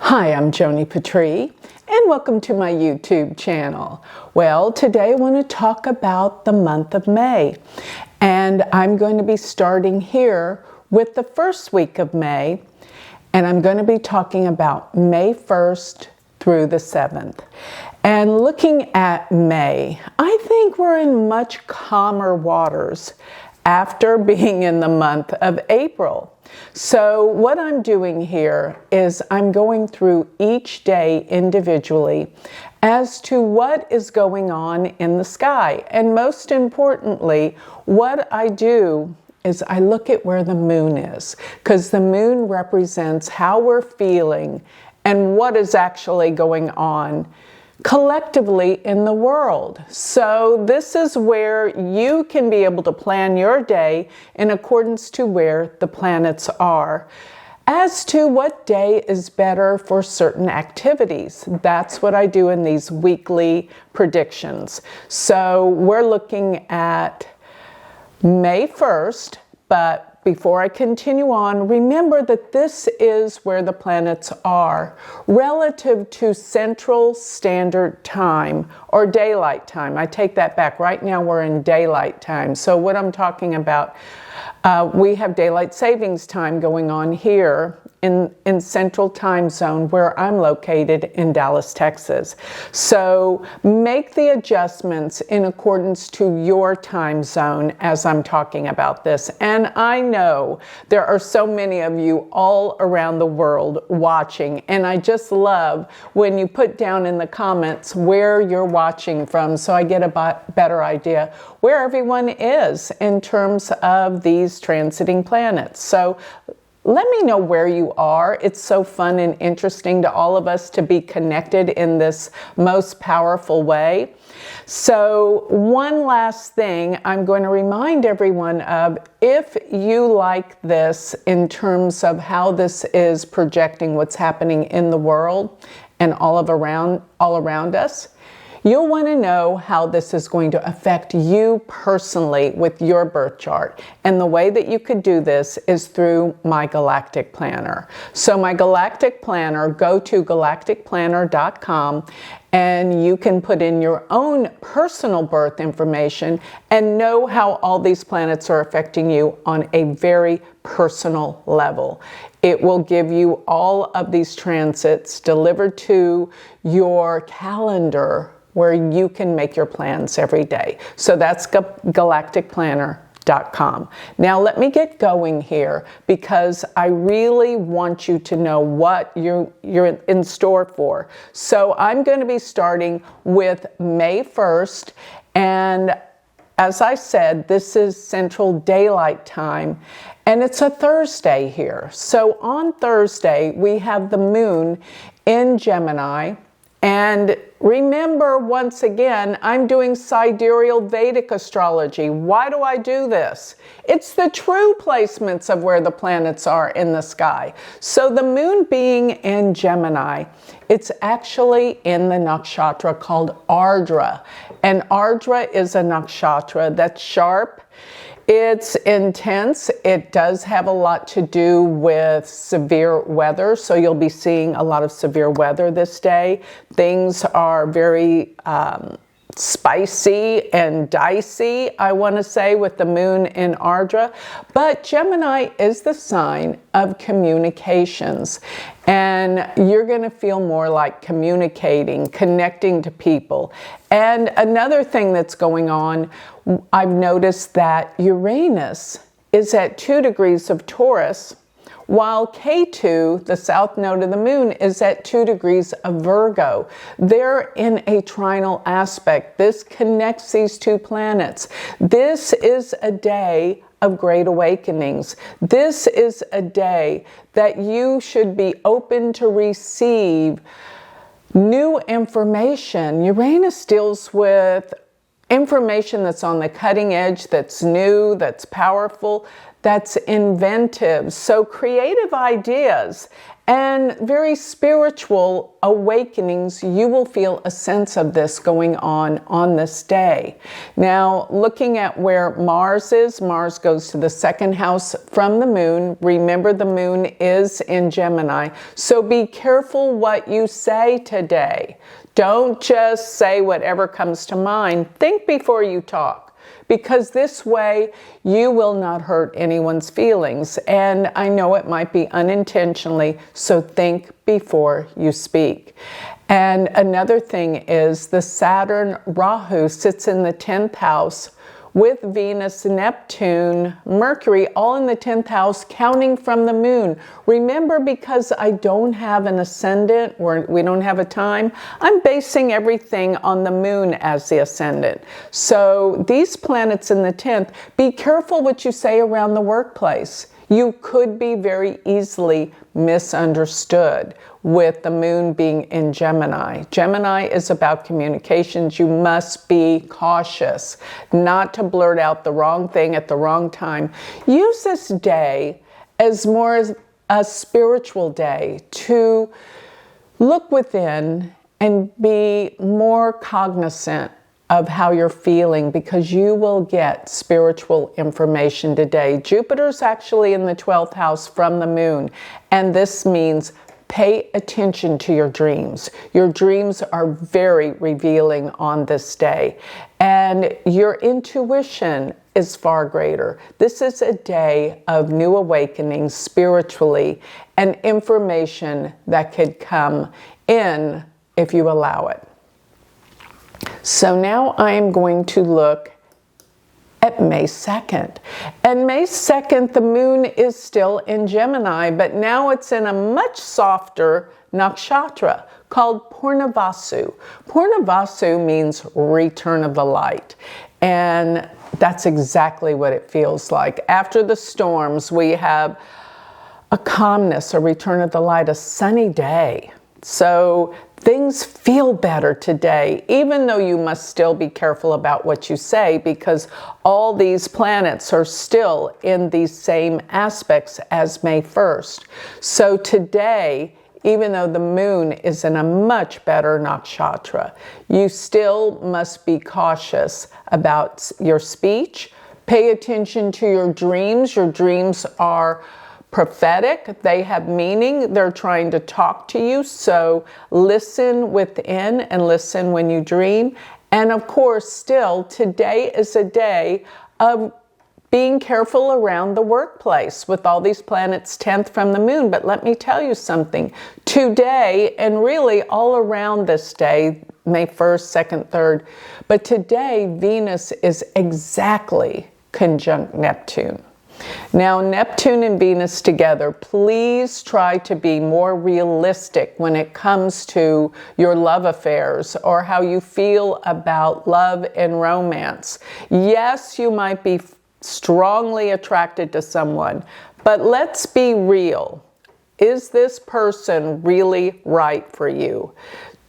Hi, I'm Joni Patry, and welcome to my YouTube channel. Well, today I want to talk about the month of May, and I'm going to be starting here with the first week of May, and I'm going to be talking about May 1st through the 7th. And looking at May, I think we're in much calmer waters after being in the month of April. So what I'm doing here is I'm going through each day individually as to what is going on in the sky. And most importantly, what I do is I look at where the moon is, because the moon represents how we're feeling and what is actually going on collectively in the world. So this is where you can be able to plan your day in accordance to where the planets are as to what day is better for certain activities. That's what I do in these weekly predictions. So we're looking at May 1st, but before I continue on, remember that this is where the planets are relative to Central Standard Time or daylight time. I take that back. Right now we're in daylight time. So what I'm talking about, we have daylight savings time going on here in Central Time Zone where I'm located in Dallas, Texas. So make the adjustments in accordance to your time zone as I'm talking about this. And I know there are so many of you all around the world watching, and I just love when you put down in the comments where you're watching from so I get a better idea where everyone is in terms of these transiting planets. So let me know where you are. It's so fun and interesting to all of us to be connected in this most powerful way. So one last thing I'm going to remind everyone of, if you like this in terms of how this is projecting what's happening in the world and all around us, you'll want to know how this is going to affect you personally with your birth chart. And the way that you could do this is through my Galactic Planner. So my Galactic Planner, go to galacticplanner.com and you can put in your own personal birth information and know how all these planets are affecting you on a very personal level. It will give you all of these transits delivered to your calendar where you can make your plans every day. So that's galacticplanner.com. Now let me get going here because I really want you to know what you're in store for. So I'm going to be starting with May 1st, and as I said, this is Central Daylight Time, and it's a Thursday here. So on Thursday, we have the moon in Gemini. And remember, once again, I'm doing sidereal Vedic astrology. Why do I do this? It's the true placements of where the planets are in the sky. So the moon being in Gemini, it's actually in the nakshatra called Ardra. And Ardra is a nakshatra that's sharp. It's intense. It does have a lot to do with severe weather, so you'll be seeing a lot of severe weather this day. Things are very spicy and dicey, I want to say, with the moon in Ardra. But Gemini is the sign of communications, and you're going to feel more like communicating, connecting to people. And another thing that's going on, I've noticed that Uranus is at 2 degrees of Taurus, while K2, the south node of the moon, is at 2 degrees of Virgo. They're in a trinal aspect. This connects these two planets. This is a day of great awakenings. This is a day that you should be open to receive new information. Uranus deals with information that's on the cutting edge, that's new, that's powerful, that's inventive, so creative ideas and very spiritual awakenings. You will feel a sense of this going on this day. Now, looking at where Mars is, Mars goes to the second house from the moon. Remember, the moon is in Gemini, so be careful what you say today. Don't just say whatever comes to mind. Think before you talk, because this way you will not hurt anyone's feelings. And I know it might be unintentionally, so think before you speak. And another thing is the Saturn Rahu sits in the 10th house with Venus, Neptune, Mercury, all in the 10th house, counting from the moon. Remember, because I don't have an ascendant, or we don't have a time, I'm basing everything on the moon as the ascendant. So these planets in the 10th, be careful what you say around the workplace. You could be very easily misunderstood with the moon being in Gemini. Gemini is about communications. You must be cautious not to blurt out the wrong thing at the wrong time. Use this day as more as a spiritual day to look within and be more cognizant of how you're feeling, because you will get spiritual information today. Jupiter's actually in the 12th house from the moon, and this means pay attention to your dreams. Your dreams are very revealing on this day, and your intuition is far greater. This is a day of new awakening spiritually, and information that could come in if you allow it. So now I am going to look at May 2nd. And May 2nd, the moon is still in Gemini, but now it's in a much softer nakshatra called Purnavasu. Purnavasu means return of the light. And that's exactly what it feels like. After the storms, we have a calmness, a return of the light, a sunny day. So things feel better today, even though you must still be careful about what you say, because all these planets are still in these same aspects as May 1st. So today, even though the moon is in a much better nakshatra, you still must be cautious about your speech. Pay attention to your dreams. Your dreams are prophetic, they have meaning, they're trying to talk to you, so listen within and listen when you dream. And of course, still, today is a day of being careful around the workplace with all these planets 10th from the moon. But let me tell you something, today, and really all around this day, May 1st, 2nd, 3rd, but today Venus is exactly conjunct Neptune. Now, Neptune and Venus together, please try to be more realistic when it comes to your love affairs or how you feel about love and romance. Yes, you might be strongly attracted to someone, but let's be real. Is this person really right for you?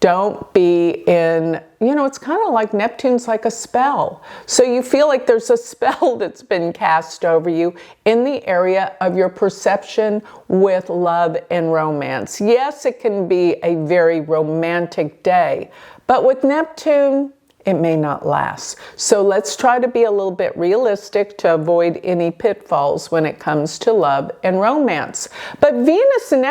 Don't be in, it's kind of like Neptune's like a spell. So you feel like there's a spell that's been cast over you in the area of your perception with love and romance. Yes, it can be a very romantic day, but with Neptune, it may not last. So let's try to be a little bit realistic to avoid any pitfalls when it comes to love and romance. But Venus and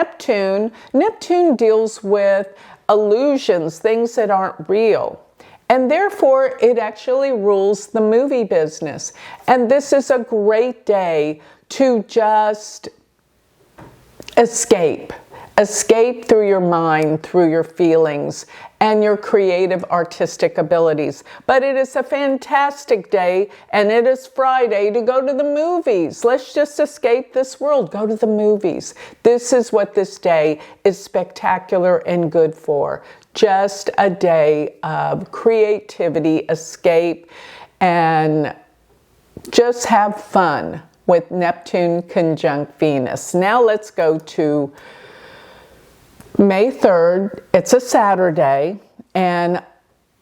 Neptune deals with illusions, things that aren't real. And therefore, it actually rules the movie business. And this is a great day to just escape. Escape through your mind, through your feelings, and your creative artistic abilities. But it is a fantastic day, and it is Friday to go to the movies. Let's just escape this world. Go to the movies. This is what this day is spectacular and good for. Just a day of creativity, escape, and just have fun with Neptune conjunct Venus. Now let's go to May 3rd, it's a Saturday, and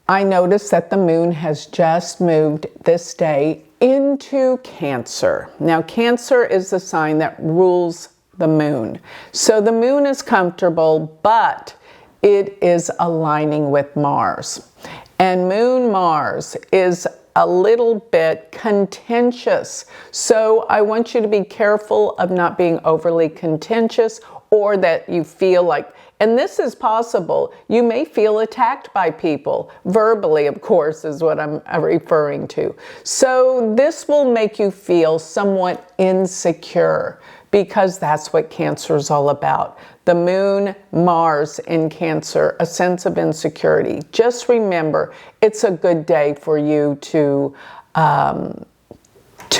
I noticed that the moon has just moved this day into Cancer. Now, Cancer is the sign that rules the moon. So the moon is comfortable, but it is aligning with Mars. And Moon Mars is a little bit contentious. So I want you to be careful of not being overly contentious, or that you feel like, and this is possible, you may feel attacked by people, verbally, of course, is what I'm referring to. So this will make you feel somewhat insecure, because that's what Cancer is all about. The moon, Mars in Cancer, a sense of insecurity. Just remember, it's a good day for you to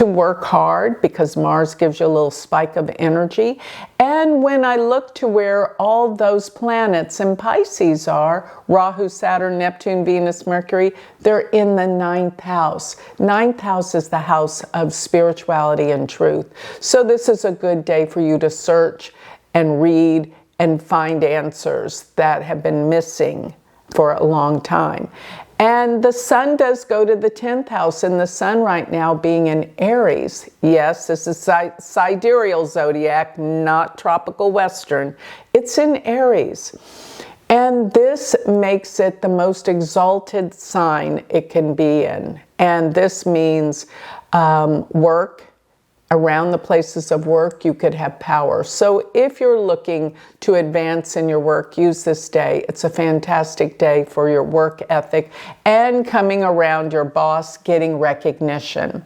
work hard, because Mars gives you a little spike of energy. And when I look to where all those planets in Pisces are, Rahu, Saturn, Neptune, Venus, Mercury, they're in the ninth house. Ninth house is the house of spirituality and truth. So this is a good day for you to search and read and find answers that have been missing for a long time. And the sun does go to the 10th house, and the sun right now being in Aries. Yes, this is sidereal zodiac, not tropical western. It's in Aries. And this makes it the most exalted sign it can be in. And this means work. Around the places of work, you could have power. So if you're looking to advance in your work, use this day. It's a fantastic day for your work ethic and coming around your boss, getting recognition.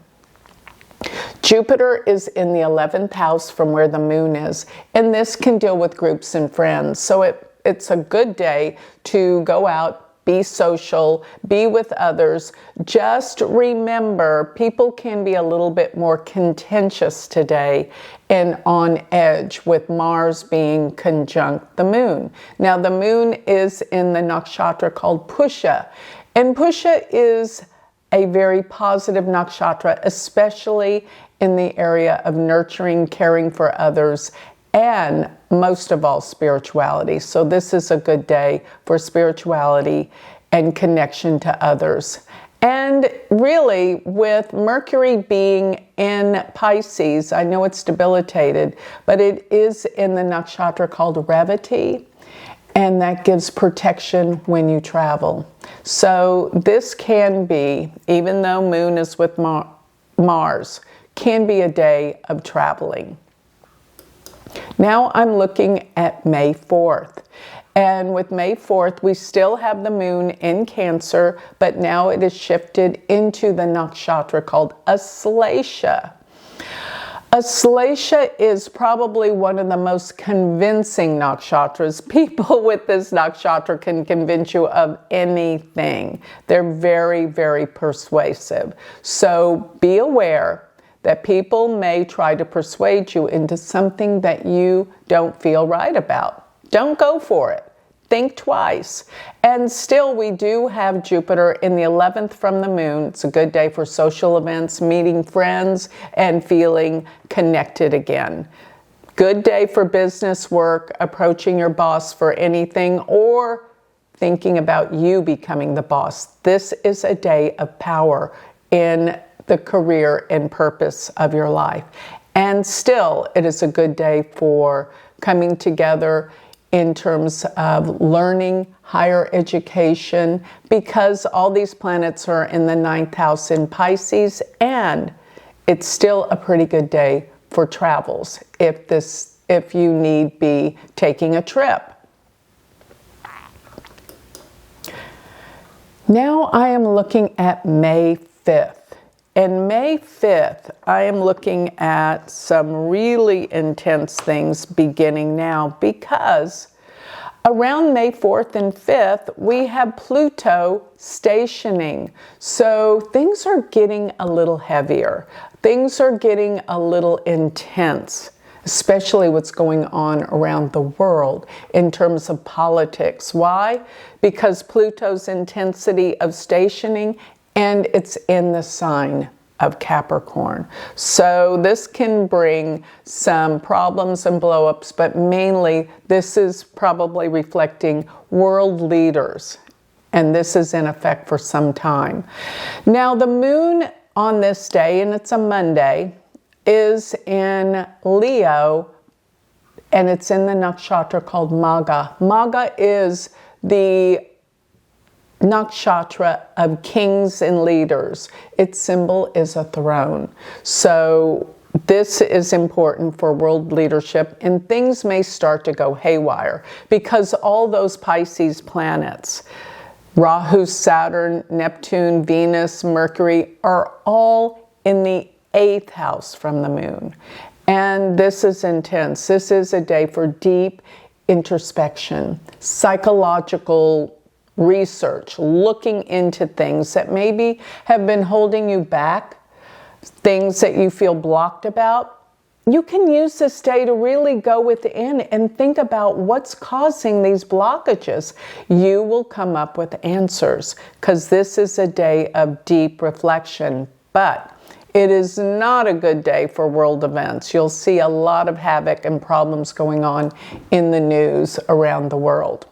Jupiter is in the 11th house from where the moon is, and this can deal with groups and friends. So it's a good day to go out, be social, be with others. Just remember, people can be a little bit more contentious today and on edge, with Mars being conjunct the moon. Now, the moon is in the nakshatra called Pusha, and Pusha is a very positive nakshatra, especially in the area of nurturing, caring for others, and most of all, spirituality. So this is a good day for spirituality and connection to others. And really, with Mercury being in Pisces, I know it's debilitated, but it is in the nakshatra called Revati, and that gives protection when you travel. So this can be, even though moon is with Mars, can be a day of traveling. Now I'm looking at May 4th. And with May 4th, we still have the moon in Cancer, but now it is shifted into the nakshatra called Aslesha. Aslesha is probably one of the most convincing nakshatras. People with this nakshatra can convince you of anything. They're very, very persuasive. So be aware that people may try to persuade you into something that you don't feel right about. Don't go for it. Think twice. And still, we do have Jupiter in the 11th from the moon. It's a good day for social events, meeting friends, and feeling connected again. Good day for business work, approaching your boss for anything, or thinking about you becoming the boss. This is a day of power in the career and purpose of your life. And still, it is a good day for coming together in terms of learning, higher education, because all these planets are in the 9th house in Pisces, and it's still a pretty good day for travels if you need be taking a trip. Now I am looking at May 5th. And May 5th, I am looking at some really intense things beginning now, because around May 4th and 5th, we have Pluto stationing. So things are getting a little heavier. Things are getting a little intense, especially what's going on around the world in terms of politics. Why? Because Pluto's intensity of stationing, and it's in the sign of Capricorn. So this can bring some problems and blow-ups, but mainly this is probably reflecting world leaders, and this is in effect for some time. Now the moon on this day, and it's a Monday, is in Leo, and it's in the nakshatra called Magha. Magha is the nakshatra of kings and leaders. Its symbol is a throne. So this is important for world leadership, and things may start to go haywire because all those Pisces planets, Rahu, Saturn, Neptune, Venus, Mercury, are all in the 8th house from the moon. And this is intense. This is a day for deep introspection, psychological research, looking into things that maybe have been holding you back, things that you feel blocked about. You can use this day to really go within and think about what's causing these blockages. You will come up with answers because this is a day of deep reflection, but it is not a good day for world events. You'll see a lot of havoc and problems going on in the news around the world.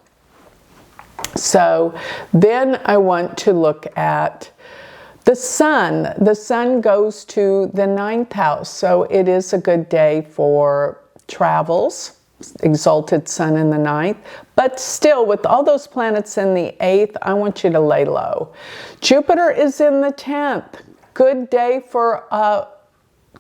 So then I want to look at the sun. The sun goes to the 9th house, so it is a good day for travels. Exalted sun in the 9th. But still, with all those planets in the 8th, I want you to lay low. Jupiter is in the 10th. Good day for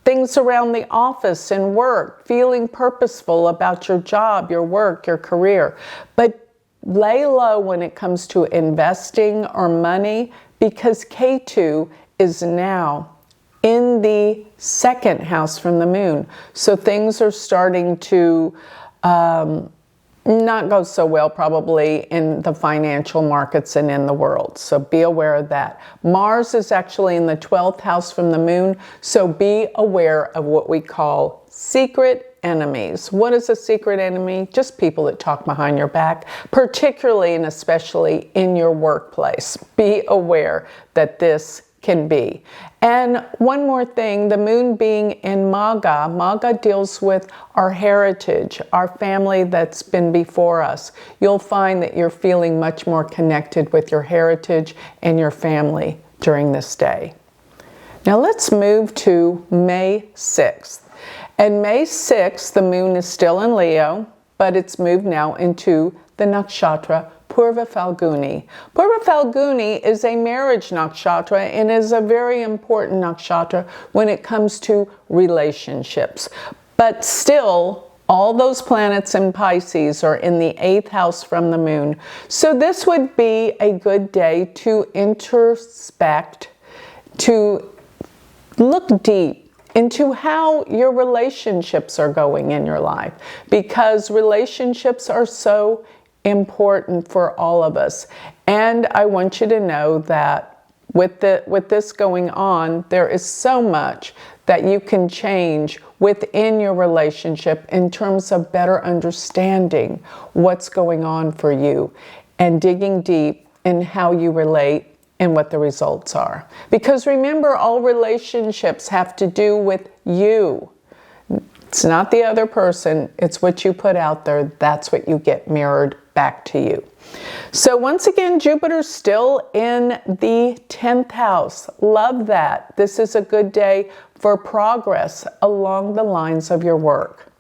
things around the office and work, feeling purposeful about your job, your work, your career. But lay low when it comes to investing or money, because Ketu is now in the 2nd house from the moon. So things are starting to not go so well probably in the financial markets and in the world. So be aware of that. Mars is actually in the 12th house from the moon. So be aware of what we call secret enemies. What is a secret enemy? Just people that talk behind your back, particularly and especially in your workplace. Be aware that this can be. And one more thing, the moon being in Magha. Magha deals with our heritage, our family that's been before us. You'll find that you're feeling much more connected with your heritage and your family during this day. Now let's move to May 6th. And May 6th, the moon is still in Leo, but it's moved now into the nakshatra Purva Phalguni. Purva Phalguni is a marriage nakshatra and is a very important nakshatra when it comes to relationships. But still, all those planets in Pisces are in the 8th house from the moon. So this would be a good day to introspect, to look deep into how your relationships are going in your life, because relationships are so important for all of us. And I want you to know that with this going on, there is so much that you can change within your relationship in terms of better understanding what's going on for you and digging deep in how you relate and what the results are. Because remember, all relationships have to do with you. It's not the other person, it's what you put out there. That's what you get mirrored back to you. So once again, Jupiter's still in the 10th house. Love that. This is a good day for progress along the lines of your work.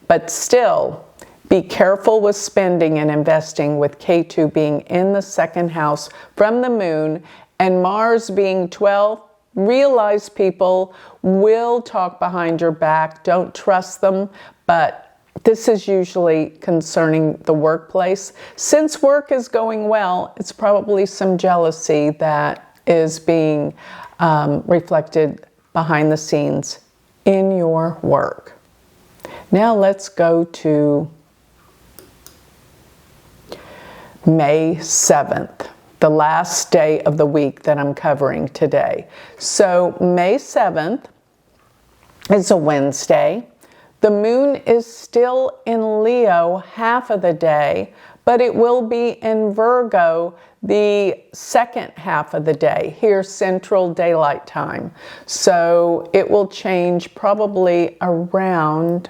But still, be careful with spending and investing with Ketu being in the 2nd house from the moon and Mars being 12. Realize people will talk behind your back. Don't trust them, but this is usually concerning the workplace. Since work is going well, it's probably some jealousy that is being reflected behind the scenes in your work. Now let's go to May 7th. The last day of the week that I'm covering today. So May 7th is a Wednesday. The moon is still in Leo half of the day, but it will be in Virgo the 2nd half of the day, here Central Daylight Time. So it will change probably around,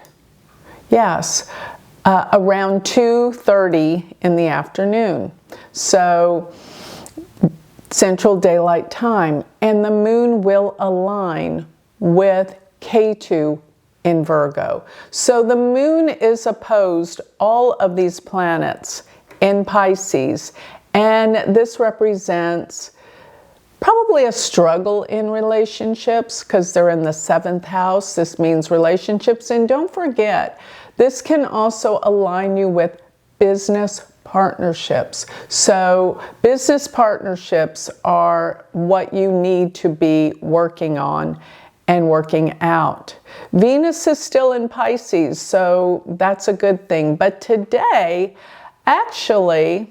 around 2:30 in the afternoon. So Central Daylight Time, and the moon will align with Ketu in Virgo. So the moon is opposed all of these planets in Pisces, and this represents probably a struggle in relationships because they're in the 7th house. This means relationships. And don't forget, this can also align you with business partnerships. So business partnerships are what you need to be working on and working out. Venus is still in Pisces, so that's a good thing. But today, actually,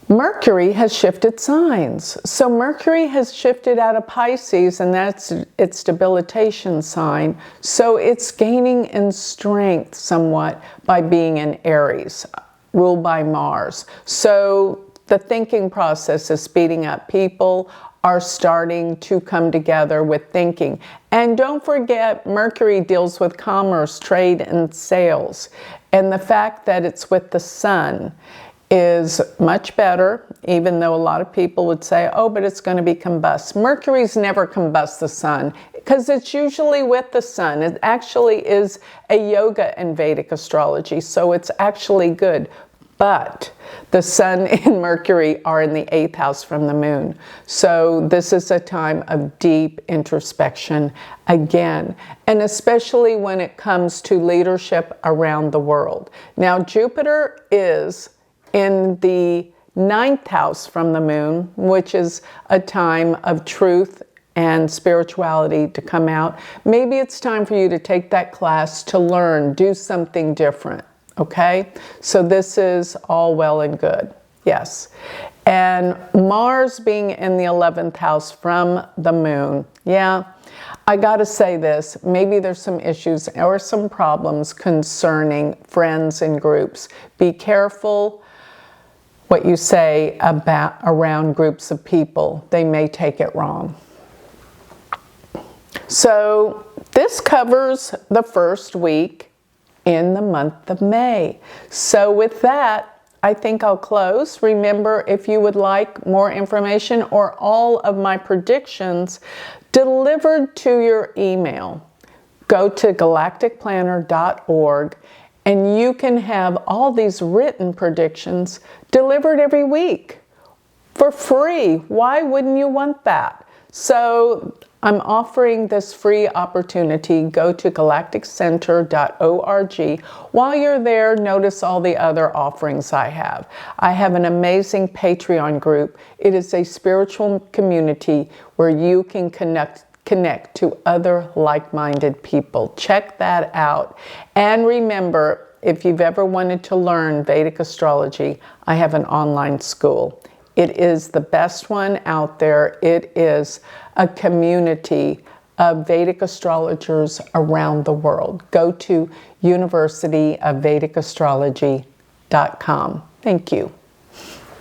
Mercury has shifted signs. So Mercury has shifted out of Pisces, and that's its debilitation sign. So it's gaining in strength somewhat by being in Aries, ruled by Mars. So the thinking process is speeding up. People are starting to come together with thinking. And don't forget, Mercury deals with commerce, trade, and sales. And the fact that it's with the sun is much better, even though a lot of people would say, oh, but it's going to be combust. Mercury's never combust the sun because it's usually with the sun. It actually is a yoga in Vedic astrology, so it's actually good. But the sun and Mercury are in the 8th house from the moon. So this is a time of deep introspection again, and especially when it comes to leadership around the world. Now, Jupiter is in the 9th house from the moon, which is a time of truth and spirituality to come out. Maybe it's time for you to take that class to learn, do something different, okay? So this is all well and good, yes. And Mars being in the 11th house from the moon, yeah, I gotta say this, maybe there's some issues or some problems concerning friends and groups. Be careful what you say about around groups of people. They may take it wrong. So this covers the first week in the month of May. So with that, I think I'll close. Remember, if you would like more information or all of my predictions delivered to your email, go to galacticplanner.org and you can have all these written predictions delivered every week for free. Why wouldn't you want that? So I'm offering this free opportunity. Go to galacticcenter.org. While you're there, notice all the other offerings I have. I have an amazing Patreon group. It is a spiritual community where you can connect to other like-minded people. Check that out. And remember, if you've ever wanted to learn Vedic astrology, I have an online school. It is the best one out there. It is a community of Vedic astrologers around the world. Go to universityofvedicastrology.com. Thank you.